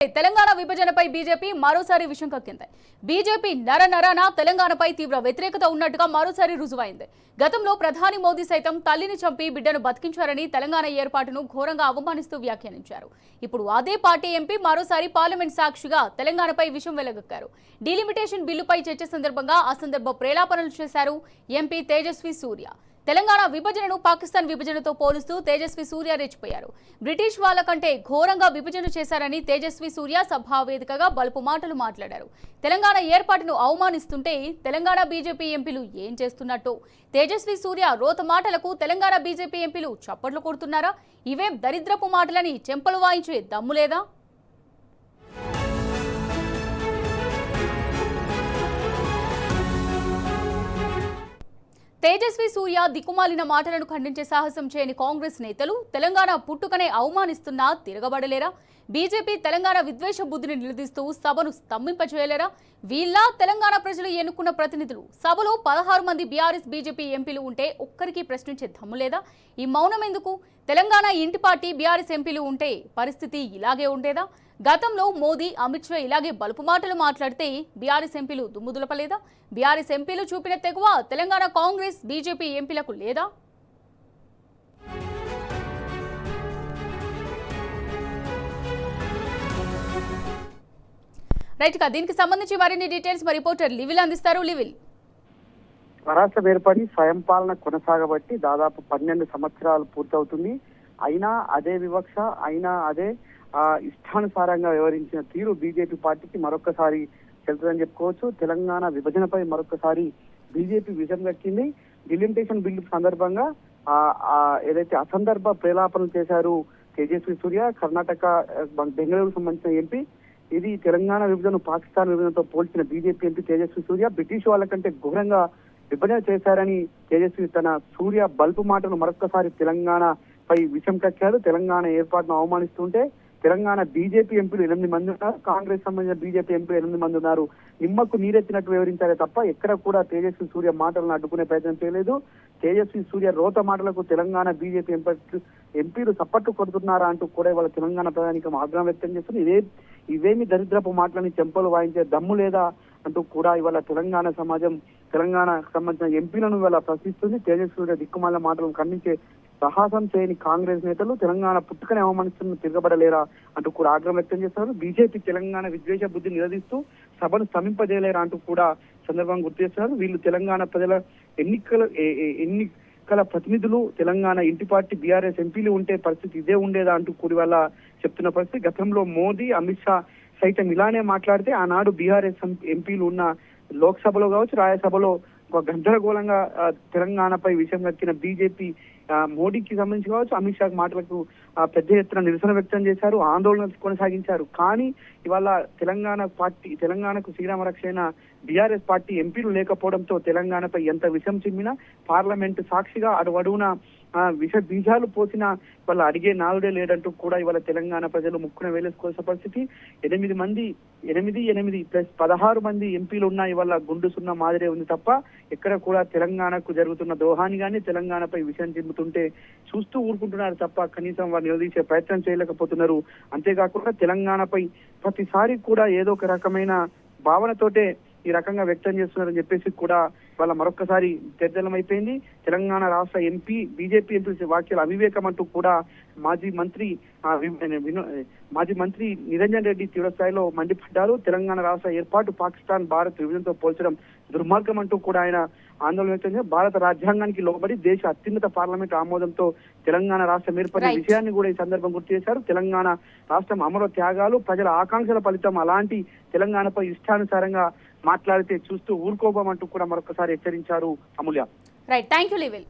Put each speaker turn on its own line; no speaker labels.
Telangana విభజనపై BJP మరోసారి విషయం కక్కింది. BJP నరనరాన తెలంగాణపై తీవ్ర వ్యతిరేకత ఉన్నట్టుగా మరోసారి రుజువైంది. గతంలో ప్రధాని మోదీ సైతం తల్లిని చంపి బిడ్డను బతికించారని తెలంగాణ ఏర్పాటును ఘోరంగా అవమానిస్తూ వ్యాఖ్యానించారు. ఇప్పుడు అదే పార్టీ ఎంపీ మరోసారి పార్లమెంట్ సాక్షిగా తెలంగాణపై విషయం వెల్లగక్కారు. డీలిమిటేషన్ బిల్లుపై చర్చ సందర్భంగా అసందర్భ ప్రేలాపనలు చేశారు ఎంపీ తేజస్వి సూర్య. తెలంగాణ విభజనను పాకిస్తాన్ విభజనతో పోలుస్తూ తేజస్వి సూర్య రెచ్చిపోయారు. బ్రిటిష్ వాళ్ళ కంటే ఘోరంగా విభజన చేశారని తేజస్వి సూర్య సభావేదికగా బలుపు మాటలు మాట్లాడారు. తెలంగాణ ఏర్పాటును అవమానిస్తుంటే తెలంగాణ బీజేపీ ఎంపీలు ఏం చేస్తున్నట్టు తేజస్వి సూర్య రోత మాటలకు తెలంగాణ బీజేపీ ఎంపీలు చప్పట్లు కొడుతున్నారా? ఇవేం దరిద్రపు మాటలని చెంపలు వాయించే దమ్ము లేదా? తేజస్వి సూర్య దిక్కుమాలిన మాటలను ఖండించే సాహసం చేయని కాంగ్రెస్ నేతలు తెలంగాణ పుట్టుకనే అవమానిస్తున్నా తిరగబడలేరా? బీజేపీ తెలంగాణ విద్వేష బుద్ధిని నిలదీస్తూ సభను స్తంభింపచేయలేరా? వీళ్ళ తెలంగాణ ప్రజలు ఎన్నుకున్న ప్రతినిధులు. సభలో 16 మంది బీఆర్ఎస్ బీజేపీ ఎంపీలు ఉంటే ఒక్కరికి ప్రశ్నించే దమ్ము లేదా? ఈ మౌనం ఎందుకు? తెలంగాణ ఇంటి పార్టీ బీఆర్ఎస్ ఎంపీలు ఉంటే పరిస్థితి ఇలాగే ఉండేదా? గతంలో మోదీ, అమిత్ షా ఇలాగే బలుపు మాటలు మాట్లాడితే బీఆర్ఎస్ ఎంపీలు దుమ్ముదులపలేదా? బీఆర్ఎస్ ఎంపీలు చూపిన తెగువ తెలంగాణ కాంగ్రెస్ బీజేపీ ఎంపీలకు లేదా? రైట్ గా దీనికి సంబంధించి మరిన్ని డీటెయిల్స్ మా రిపోర్టర్ లివిల్ అందిస్తారు. లివిల్,
రాష్ట్రం ఏర్పడి స్వయం పాలన కొనసాగబట్టి దాదాపు 12 సంవత్సరాలు పూర్తవుతుంది. అయినా అదే వివక్ష, అయినా అదే ఇష్టానుసారంగా వ్యవహరించిన తీరు బీజేపీ పార్టీకి మరొకసారి చెల్తుందని చెప్పుకోవచ్చు. తెలంగాణ విభజనపై మరొకసారి బీజేపీ విజయం దక్కింది. డిలిమిటేషన్ బిల్లు సందర్భంగా ఏదైతే అసందర్భ ప్రేలాపనలు చేశారు తేజస్వి సూర్య, కర్ణాటక బెంగళూరుకు సంబంధించిన ఎంపీ. ఇది తెలంగాణ విభజన పాకిస్తాన్ విభజనతో పోల్చిన బీజేపీ ఎంపీ తేజస్వి సూర్య బ్రిటిష్ వాళ్ళ కంటే ఘోరంగా విభజన చేశారని తేజస్వి తన సూర్య బల్పు మాటను మరొకసారి తెలంగాణపై విషం కక్కారు. తెలంగాణ ఏర్పాటును అవమానిస్తుంటే తెలంగాణ బీజేపీ ఎంపీలు 8 మంది ఉన్నారు. కాంగ్రెస్ సంబంధించిన బీజేపీ ఎంపీలు 8 మంది ఉన్నారు. నిమ్మకు నీరెత్తినట్టు వివరించారే తప్ప ఎక్కడ కూడా తేజస్వి సూర్య మాటలను అడ్డుకునే ప్రయత్నం చేయలేదు. తేజస్వి సూర్య రోత మాటలకు తెలంగాణ బీజేపీ ఎంపీలు సప్పట్టు కొడుతున్నారా అంటూ కూడా ఇవాళ తెలంగాణ ప్రధానికం ఆగ్రహం వ్యక్తం చేస్తుంది. ఇవేమి దరిద్రపు మాటలని చెంపలు వాయించే దమ్ము లేదా అంటూ కూడా ఇవాళ తెలంగాణ సమాజం తెలంగాణకు సంబంధించిన ఎంపీలను ఇవాళ ప్రశ్నిస్తుంది. తేజస్వి సూర్య దిక్కుమాల మాటలను ఖండించే సాహసం చేయని కాంగ్రెస్ నేతలు తెలంగాణ పుట్టుకనే అవమానిస్తున్న తిరగబడలేరా అంటూ కూడా ఆగ్రహం వ్యక్తం చేస్తున్నారు. బీజేపీ తెలంగాణ విద్వేష బుద్ధి నిలదీస్తూ సభను స్తంభింపజేయలేరా అంటూ కూడా సందర్భంగా గుర్తు చేస్తున్నారు. వీళ్ళు తెలంగాణ ప్రజల ఎన్నికల ప్రతినిధులు, తెలంగాణ ఇంటి పార్టీ బీఆర్ఎస్ ఎంపీలు ఉంటే పరిస్థితి ఇదే ఉండేదా అంటూ కూడా వాళ్ళ చెప్తున్న పరిస్థితి. గతంలో మోదీ, అమిత్ షా సైతం ఇలానే మాట్లాడితే ఆనాడు బీఆర్ఎస్ ఎంపీలు ఉన్న లోక్సభలో కావచ్చు, రాజ్యసభలో ఒక గందరగోళంగా తెలంగాణపై విషయం కక్కిన బీజేపీ మోడీకి సంబంధించి కావచ్చు, అమిత్ షా మాటలకు పెద్ద ఎత్తున నిరసన వ్యక్తం చేశారు, ఆందోళన కొనసాగించారు. కానీ ఇవాళ తెలంగాణకు శ్రీరామ రక్ష అయిన బీఆర్ఎస్ పార్టీ ఎంపీలు లేకపోవడంతో తెలంగాణపై ఎంత విషం చిమ్మినా పార్లమెంటు సాక్షిగా అడుగడుగున విష బీజాలు పోసిన వాళ్ళ అడిగే నాలుడే లేడంటూ కూడా ఇవాళ తెలంగాణ ప్రజలు ముక్కున వేలేసుకోవాల్సిన పరిస్థితి. 8 ప్లస్ 16 మంది ఎంపీలు ఉన్న ఇవాళ గుండు సున్నా మాదిరే ఉంది తప్ప ఎక్కడ కూడా తెలంగాణకు జరుగుతున్న దోహాన్ని కానీ తెలంగాణపై విషయం చెందుతుంటే చూస్తూ ఊరుకుంటున్నారు తప్ప కనీసం వారు నిలదీసే ప్రయత్నం చేయలేకపోతున్నారు. అంతేకాకుండా తెలంగాణపై ప్రతిసారి కూడా ఏదో ఒక రకమైన భావనతోటే ఈ రకంగా వ్యక్తం చేస్తున్నారని చెప్పేసి కూడా వాళ్ళ మరొకసారి తెద్దలమైపోయింది. తెలంగాణ రాష్ట్ర ఎంపీ బీజేపీ ఎంపీ వ్యాఖ్యలు అవివేకం అంటూ కూడా మాజీ మంత్రి నిరంజన్ రెడ్డి తీవ్రస్థాయిలో మండిపడ్డారు. తెలంగాణ రాష్ట్ర ఏర్పాటు పాకిస్తాన్, భారత్ విభజనతో పోల్చడం దుర్మార్గం అంటూ కూడా ఆయన ఆందోళన వ్యక్తం చేశారు. భారత రాజ్యాంగానికి లోబడి దేశ అత్యున్నత పార్లమెంట్ ఆమోదంతో తెలంగాణ రాష్ట్రం ఏర్పడిన విషయాన్ని కూడా ఈ సందర్భం గుర్తు చేశారు. తెలంగాణ రాష్ట్రం అమర త్యాగాలు, ప్రజల ఆకాంక్షల ఫలితం. అలాంటి తెలంగాణపై ఇష్టానుసారంగా మాట్లాడితే చూస్తూ ఊరుకోబోమంటూ కూడా మరొకసారి హెచ్చరించారు. అమూల్య.
Right, thank you లివిల్.